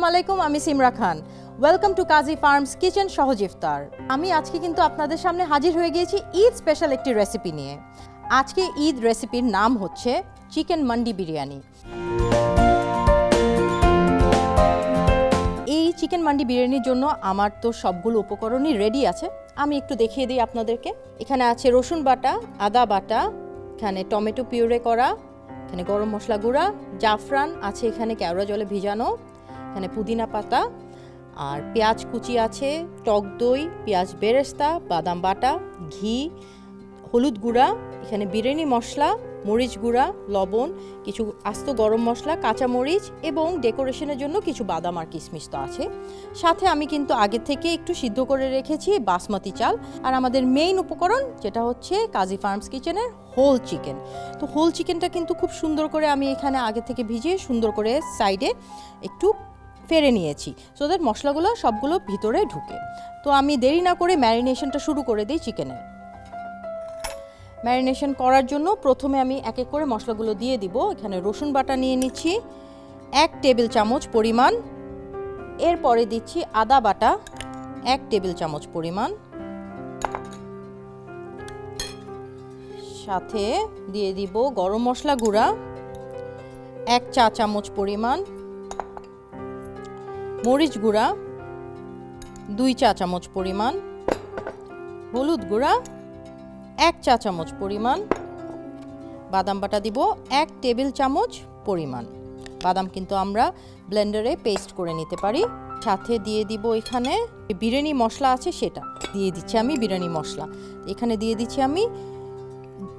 আসসালামু আলাইকুম, আমি Simra Khan. Welcome to Kazi farms kitchen সহজ ইফতার। আমি আজকে কিন্তু আপনাদের সামনে হাজির হয়ে গিয়েছি ঈদ স্পেশাল একটি রেসিপি নিয়ে। আজকে ঈদ রেসিপির নাম হচ্ছে চিকেন মান্ডি বিরিয়ানি। এই চিকেন মান্ডি বিরিয়ানির জন্য আমার তো সবগুলো উপকরণই রেডি আছে, আমি একটু দেখিয়ে দিই আপনাদেরকে। এখানে আছে রসুন বাটা, আদা বাটা, এখানে টমেটো পিউরে করা, এখানে গরম মশলা গুঁড়া, জাফরান আছে, এখানে কেওড়া জলে ভিজানো, এখানে পুদিনা পাতা, আর পেঁয়াজ কুচি আছে, টক দই, পেঁয়াজ বেরেস্তা, বাদাম বাটা, ঘি, হলুদ গুঁড়া, এখানে বিরিয়ানি মশলা, মরিচ গুঁড়া, লবণ, কিছু আস্ত গরম মশলা, কাঁচামরিচ এবং ডেকোরেশনের জন্য কিছু বাদাম আর কিশমিশ তো আছে। সাথে আমি কিন্তু আগে থেকে একটু সিদ্ধ করে রেখেছি বাসমতি চাল, আর আমাদের মেইন উপকরণ যেটা হচ্ছে কাজী ফার্মস কিচেনের হোল চিকেন। তো হোল চিকেনটা কিন্তু খুব সুন্দর করে আমি এখানে আগে থেকে ভিজিয়ে সুন্দর করে সাইডে একটু ফেরে নিয়েছি, সো দ্যাট মশলাগুলো সবগুলো ভিতরে ঢুকে। তো আমি দেরি না করে ম্যারিনেশনটা শুরু করে দিই চিকেনের। ম্যারিনেশন করার জন্য প্রথমে আমি এক এক করে মশলাগুলো দিয়ে দিব। এখানে রসুন বাটা নিয়ে নিচ্ছি 1 টেবিল চামচ পরিমাণ, এরপরে দিচ্ছি আদা বাটা 1 টেবিল চামচ পরিমাণ, সাথে দিয়ে দিব গরম মশলা গুঁড়া 1 চা চামচ পরিমাণ, মরিচ গুঁড়া 2 চা চামচ পরিমাণ, হলুদ গুঁড়া 1 চা চামচ পরিমাণ, বাদাম বাটা দিব 1 টেবিল চামচ পরিমাণ। বাদাম কিন্তু আমরা ব্লেন্ডারে পেস্ট করে নিতে পারি। সাথে দিয়ে দিব এখানে বিরিয়ানি মশলা আছে, সেটা দিয়ে দিচ্ছি আমি। বিরিয়ানি মশলা এখানে দিয়ে দিচ্ছি আমি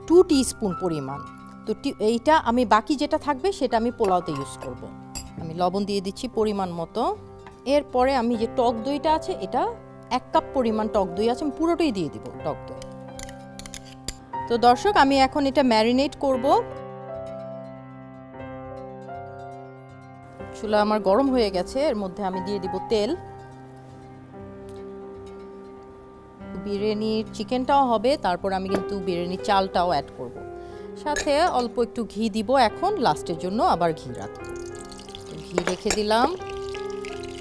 2 টিস্পুন পরিমাণ। তো এইটা আমি বাকি যেটা থাকবে সেটা আমি পোলাওতে ইউজ করব। আমি লবণ দিয়ে দিচ্ছি পরিমাণ মতো। এরপরে আমি যে টক দইটা আছে, এটা 1 কাপ পরিমাণ টক দই আছে, আমি পুরোটাই দিয়ে দিব টক দই। তো দর্শক, আমি এখন এটা ম্যারিনেট করব। চুলা আমার গরম হয়ে গেছে, এর মধ্যে আমি দিয়ে দিব তেল। বিরিয়ানির চিকেনটাও হবে, তারপর আমি কিন্তু বিরিয়ানির চালটাও অ্যাড করব। সাথে অল্প একটু ঘি দিব, এখন লাস্টের জন্য আবার ঘি রাখবো। ঘি রেখে দিলাম,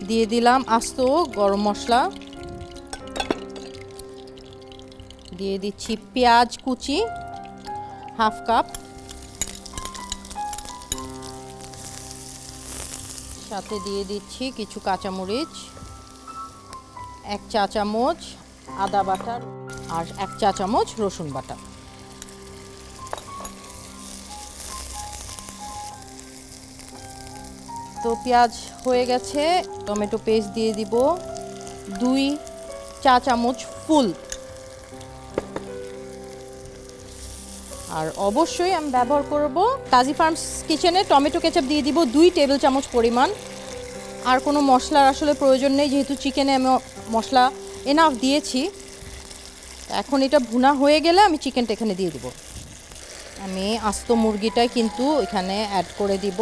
দিয়ে দিলাম আস্ত গরম মশলা, দিয়ে দিচ্ছি পেঁয়াজ কুচি 1/2 কাপ, সাথে দিয়ে দিচ্ছি কিছু কাঁচামরিচ, 1 চা চামচ আদা বাটা আর 1 চা চামচ রসুন বাটা। তো পেঁয়াজ হয়ে গেছে, টমেটো পেস্ট দিয়ে দিব 2 চা চামচ ফুল, আর অবশ্যই আমি ব্যবহার করব কাজী ফার্মস কিচেনে টমেটো কেচাপ দিয়ে দিব 2 টেবিল চামচ পরিমাণ। আর কোনো মশলার আসলে প্রয়োজন নেই, যেহেতু চিকেনে আমি মশলা এনাফ দিয়েছি। এখন এটা ভুনা হয়ে গেলে আমি চিকেনটা এখানে দিয়ে দিব। আমি আস্ত মুরগিটাই কিন্তু এখানে অ্যাড করে দিব।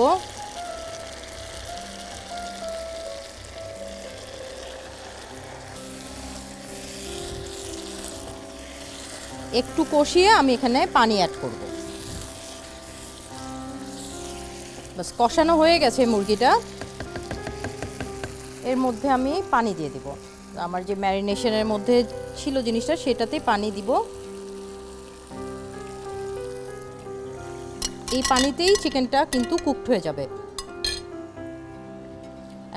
একটু কষিয়ে আমি এখানে পানি অ্যাড করব। বাস কষানো হয়ে গেছে মুরগিটা, এর মধ্যে আমি পানি দিয়ে দিব। আমার যে ম্যারিনেশনের মধ্যে ছিল জিনিসটা, সেটাতে পানি দিব। এই পানিতেই চিকেনটা কিন্তু কুকড হয়ে যাবে।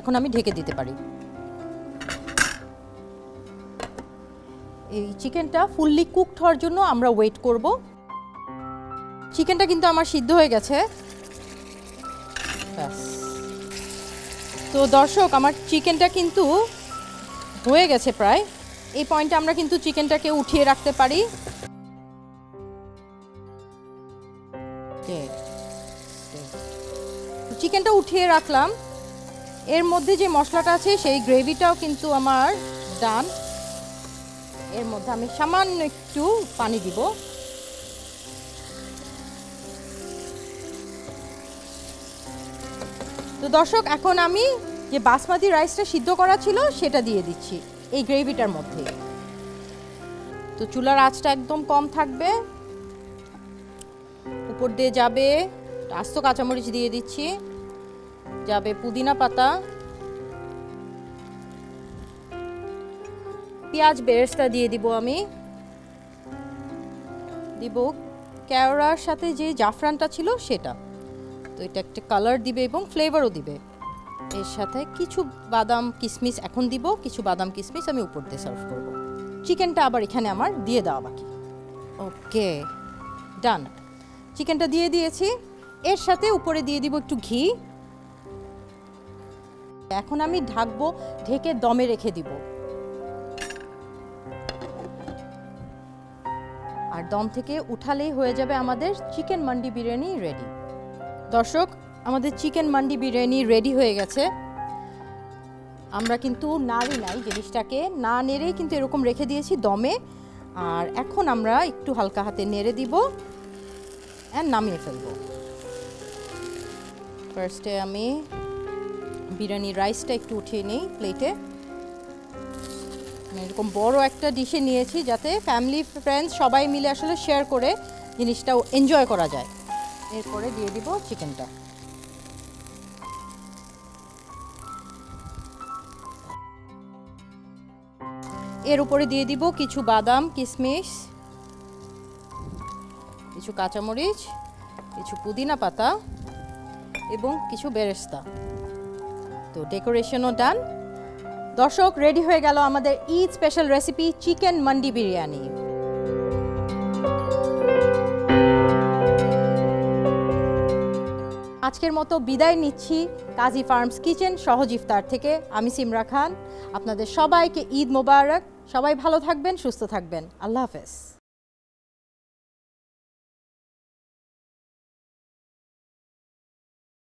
এখন আমি ঢেকে দিতে পারি। এই চিকেনটা ফুললি কুকড হওয়ার জন্য আমরা ওয়েট করব। চিকেনটা কিন্তু আমার সিদ্ধ হয়ে গেছে। তো দর্শক, আমার চিকেনটা কিন্তু হয়ে গেছে প্রায়। এই পয়েন্টে আমরা কিন্তু চিকেনটাকে উঠিয়ে রাখতে পারি। চিকেনটা উঠিয়ে রাখলাম। এর মধ্যে যে মশলাটা আছে সেই গ্রেভিটাও কিন্তু আমার ডান। এর মধ্যে আমি সামান্য একটু পানি দিব। তো দর্শক, এখন আমি যে বাসমতি রাইসটা সিদ্ধ করা ছিল সেটা দিয়ে দিচ্ছি এই গ্রেভিটার মধ্যে। তো চুলার আঁচটা একদম কম থাকবে। উপর দিয়ে যাবে আস্ত কাঁচামরিচ দিয়ে দিচ্ছি, যাবে পুদিনা পাতা, পেঁয়াজ বেরেস্তা দিয়ে দিব আমি, দিব কেওড়ার সাথে যে জাফরানটা ছিল সেটা, তো এটা একটা কালার দিবে এবং ফ্লেভারও দিবে। এর সাথে কিছু বাদাম কিশমিশ এখন দিব, কিছু বাদাম কিশমিশ আমি উপর দিয়ে সার্ভ করব। চিকেনটা আবার এখানে আমার দিয়ে দেওয়া বাকি। ওকে, ডান। চিকেনটা দিয়ে দিয়েছি, এর সাথে উপরে দিয়ে দিব একটু ঘি। এখন আমি ঢাকবো, ঢেকে দমে রেখে দিব। আর দম থেকে উঠালেই হয়ে যাবে আমাদের চিকেন মান্ডি বিরিয়ানি রেডি। দর্শক, আমাদের চিকেন মান্ডি বিরিয়ানি রেডি হয়ে গেছে। আমরা কিন্তু নাড়ি নাই, জিনিসটাকে না নেড়েই কিন্তু এরকম রেখে দিয়েছি দমে। আর এখন আমরা একটু হালকা হাতে নেড়ে দিব আর নামিয়ে ফেলবো। ফার্স্টে আমি বিরিয়ানি রাইসটা একটু উঠিয়ে নিই প্লেটে। এরকম বড় একটা ডিশে নিয়েছি যাতে ফ্যামিলি ফ্রেন্ডস সবাই মিলে আসলে শেয়ার করে জিনিসটা এনজয় করা যায়। এরপরে দিয়ে দিব চিকেনটা। এর উপরে দিয়ে দিব কিছু বাদাম কিশমিশ, কিছু কাঁচামরিচ, কিছু পুদিনা পাতা এবং কিছু বেরেস্তা। তো ডেকোরেশনও ডান। দর্শক, রেডি হয়ে গেল আমাদের Eid special recipe chicken mandi biryani. আজকের মতো বিদায় নিচ্ছি কাজী ফার্মস কিচেন সহজ ইফতার থেকে। আমি সিমরা খান। আপনাদের সবাইকে ঈদ মোবারক। সবাই ভালো থাকবেন, সুস্থ থাকবেন। আল্লাহ হাফেজ।